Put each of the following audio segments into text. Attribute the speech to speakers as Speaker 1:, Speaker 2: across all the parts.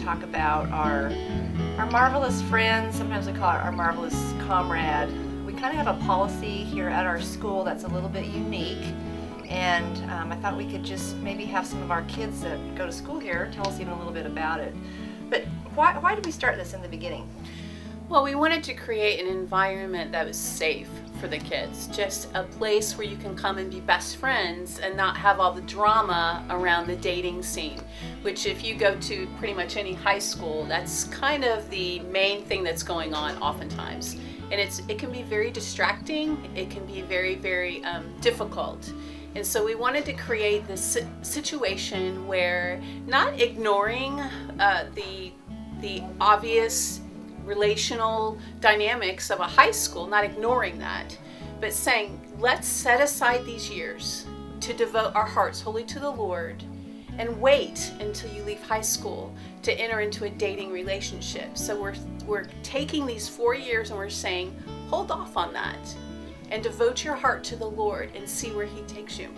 Speaker 1: talk about our marvelous friends. Sometimes we call it our marvelous comrade. We kind of have a policy here at our school that's a little bit unique, and I thought we could just maybe have some of our kids that go to school here tell us even a little bit about it. But why did we start this in the beginning?
Speaker 2: Well, we wanted to create an environment that was safe for the kids, just a place where you can come and be best friends and not have all the drama around the dating scene, which if you go to pretty much any high school, that's kind of the main thing that's going on oftentimes. And it can be very distracting, it can be very, very difficult. And so we wanted to create this situation where not ignoring the obvious relational dynamics of a high school, not ignoring that, but saying, let's set aside these years to devote our hearts wholly to the Lord and wait until you leave high school to enter into a dating relationship. So we're taking these 4 years and we're saying, hold off on that and devote your heart to the Lord and see where He takes you.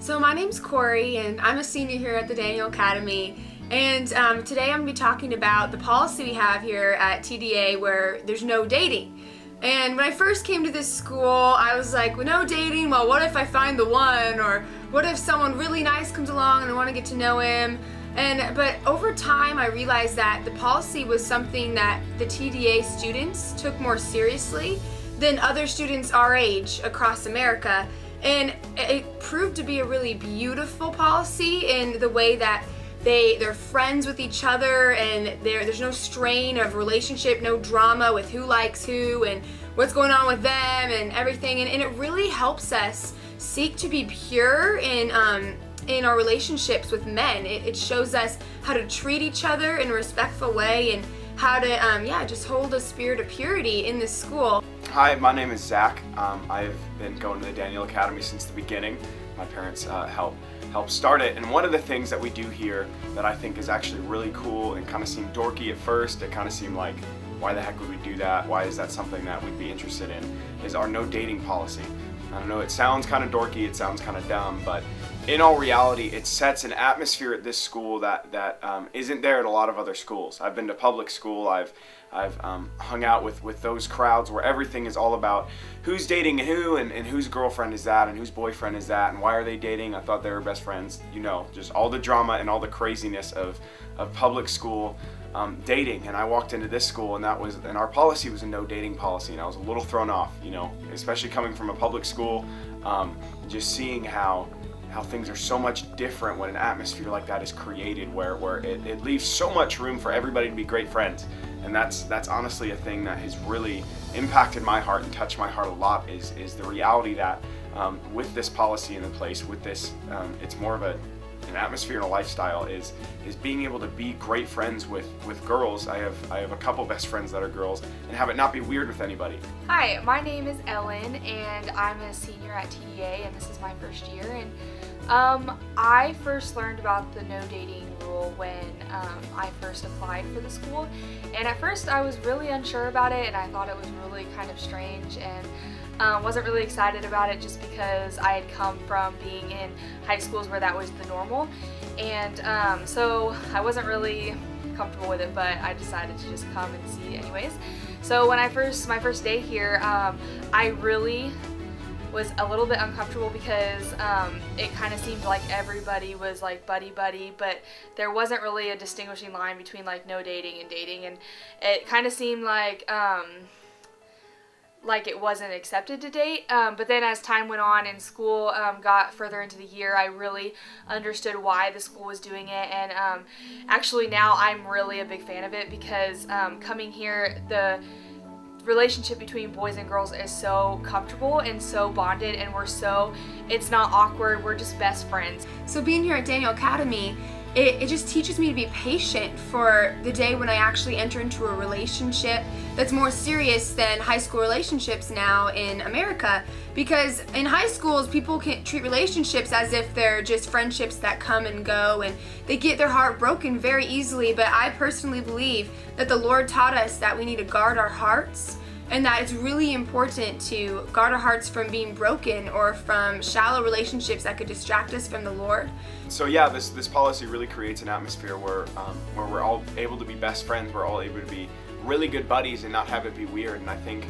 Speaker 3: So my name's Corey and I'm a senior here at the Daniel Academy. And today I'm going to be talking about the policy we have here at TDA where there's no dating. And when I first came to this school, I was like, well, no dating, well, what if I find the one? Or what if someone really nice comes along and I want to get to know him? But over time, I realized that the policy was something that the TDA students took more seriously than other students our age across America. And it proved to be a really beautiful policy in the way that they're friends with each other, and there's no strain of relationship, no drama with who likes who and what's going on with them and everything. And it really helps us seek to be pure in our relationships with men. It shows us how to treat each other in a respectful way and how to just hold a spirit of purity in this school.
Speaker 4: Hi, my name is Zach. I've been going to the Daniel Academy since the beginning. My parents helped start it, and one of the things that we do here that I think is actually really cool and kind of seemed dorky at first, it kind of seemed like, why the heck would we do that? Why is that something that we'd be interested in? Is our no dating policy. I don't know, it sounds kind of dorky, it sounds kind of dumb, but in all reality, it sets an atmosphere at this school that isn't there at a lot of other schools. I've been to public school, I've hung out with those crowds where everything is all about who's dating who and whose girlfriend is that and whose boyfriend is that and why are they dating? I thought they were best friends. You know, just all the drama and all the craziness of public school dating. And I walked into this school and our policy was a no dating policy, and I was a little thrown off, you know, especially coming from a public school, just seeing how things are so much different when an atmosphere like that is created where it leaves so much room for everybody to be great friends. And that's honestly a thing that has really impacted my heart and touched my heart a lot is the reality that with this policy in place, with this, it's more of an atmosphere and a lifestyle is being able to be great friends with girls. I have a couple best friends that are girls and have it not be weird with anybody.
Speaker 5: Hi, my name is Ellen and I'm a senior at TDA and this is my first year. And I first learned about the no dating rule when I first applied for the school, and at first I was really unsure about it and I thought it was really kind of strange and wasn't really excited about it just because I had come from being in high schools where that was the normal, and so I wasn't really comfortable with it, but I decided to just come and see anyways. So when my first day here, I really was a little bit uncomfortable because it kind of seemed like everybody was like buddy-buddy, but there wasn't really a distinguishing line between like no dating and dating, and it kind of seemed like it wasn't accepted to date. But then as time went on and school got further into the year, I really understood why the school was doing it, and actually now I'm really a big fan of it because coming here, the relationship between boys and girls is so comfortable and so bonded, and it's not awkward, we're just best friends.
Speaker 3: So being here at Daniel Academy, it just teaches me to be patient for the day when I actually enter into a relationship that's more serious than high school relationships now in America. Because in high schools, people can treat relationships as if they're just friendships that come and go, and they get their heart broken very easily. But I personally believe that the Lord taught us that we need to guard our hearts and that it's really important to guard our hearts from being broken or from shallow relationships that could distract us from the Lord.
Speaker 4: So yeah, this policy really creates an atmosphere where we're all able to be best friends, we're all able to be really good buddies and not have it be weird. And I think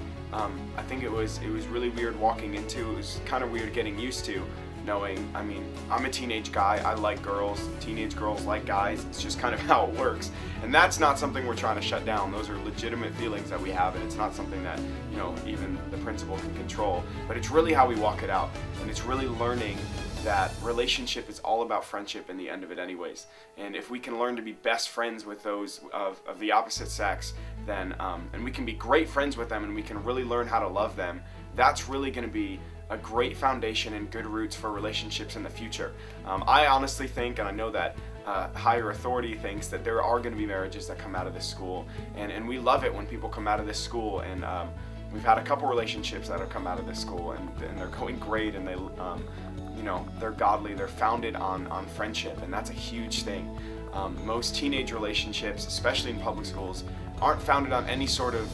Speaker 4: it was really weird walking into. It was kind of weird getting used to knowing, I mean, I'm a teenage guy, I like girls, teenage girls like guys, it's just kind of how it works. And that's not something we're trying to shut down. Those are legitimate feelings that we have, and it's not something that, you know, even the principal can control. But it's really how we walk it out, and it's really learning that relationship is all about friendship in the end of it anyways. And if we can learn to be best friends with those of the opposite sex, then, and we can be great friends with them and we can really learn how to love them, that's really going to be a great foundation and good roots for relationships in the future. I honestly think, and I know that higher authority thinks, that there are going to be marriages that come out of this school, and we love it when people come out of this school. And we've had a couple relationships that have come out of this school, and they're going great, and they, you know, they're godly, they're founded on friendship, and that's a huge thing. Most teenage relationships, especially in public schools, aren't founded on any sort of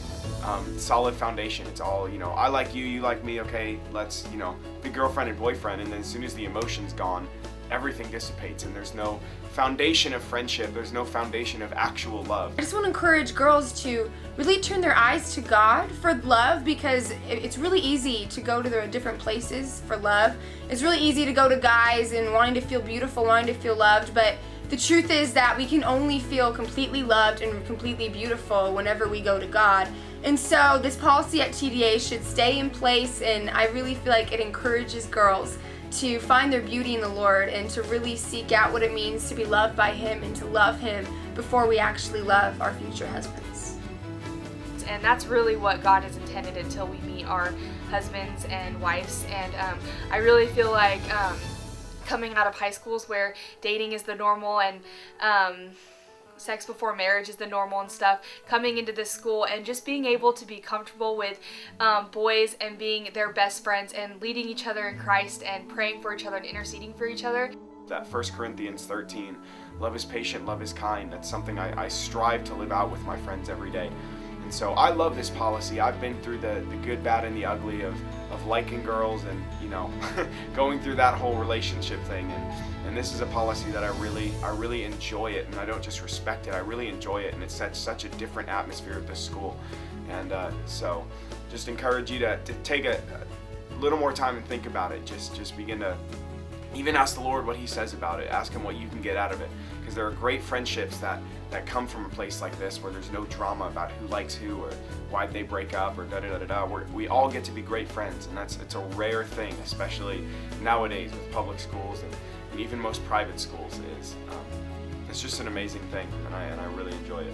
Speaker 4: solid foundation. It's all, you know, I like you, you like me, okay, let's, you know, be girlfriend and boyfriend, and then as soon as the emotion's gone, everything dissipates, and there's no foundation of friendship, there's no foundation of actual love.
Speaker 3: I just want to encourage girls to really turn their eyes to God for love, because it's really easy to go to the different places for love. It's really easy to go to guys and wanting to feel beautiful, wanting to feel loved, but the truth is that we can only feel completely loved and completely beautiful whenever we go to God. And so this policy at TDA should stay in place, and I really feel like it encourages girls to find their beauty in the Lord and to really seek out what it means to be loved by Him and to love Him before we actually love our future husbands.
Speaker 5: And that's really what God has intended until we meet our husbands and wives. And I really feel like coming out of high schools where dating is the normal and sex before marriage is the normal and stuff, coming into this school and just being able to be comfortable with boys and being their best friends and leading each other in Christ and praying for each other and interceding for each other.
Speaker 4: That 1 Corinthians 13, love is patient, love is kind, that's something I strive to live out with my friends every day. And so I love this policy. I've been through the good, bad, and the ugly of liking girls and, you know, going through that whole relationship thing. And this is a policy that I really enjoy it, and I don't just respect it, I really enjoy it, and it sets such a different atmosphere at this school. And so just encourage you to take a little more time and think about it. Just begin to even ask the Lord what He says about it. Ask Him what you can get out of it, because there are great friendships that come from a place like this where there's no drama about who likes who or why they break up or da-da-da-da-da. We all get to be great friends, and it's a rare thing, especially nowadays with public schools and even most private schools. It's just an amazing thing, and I really enjoy it.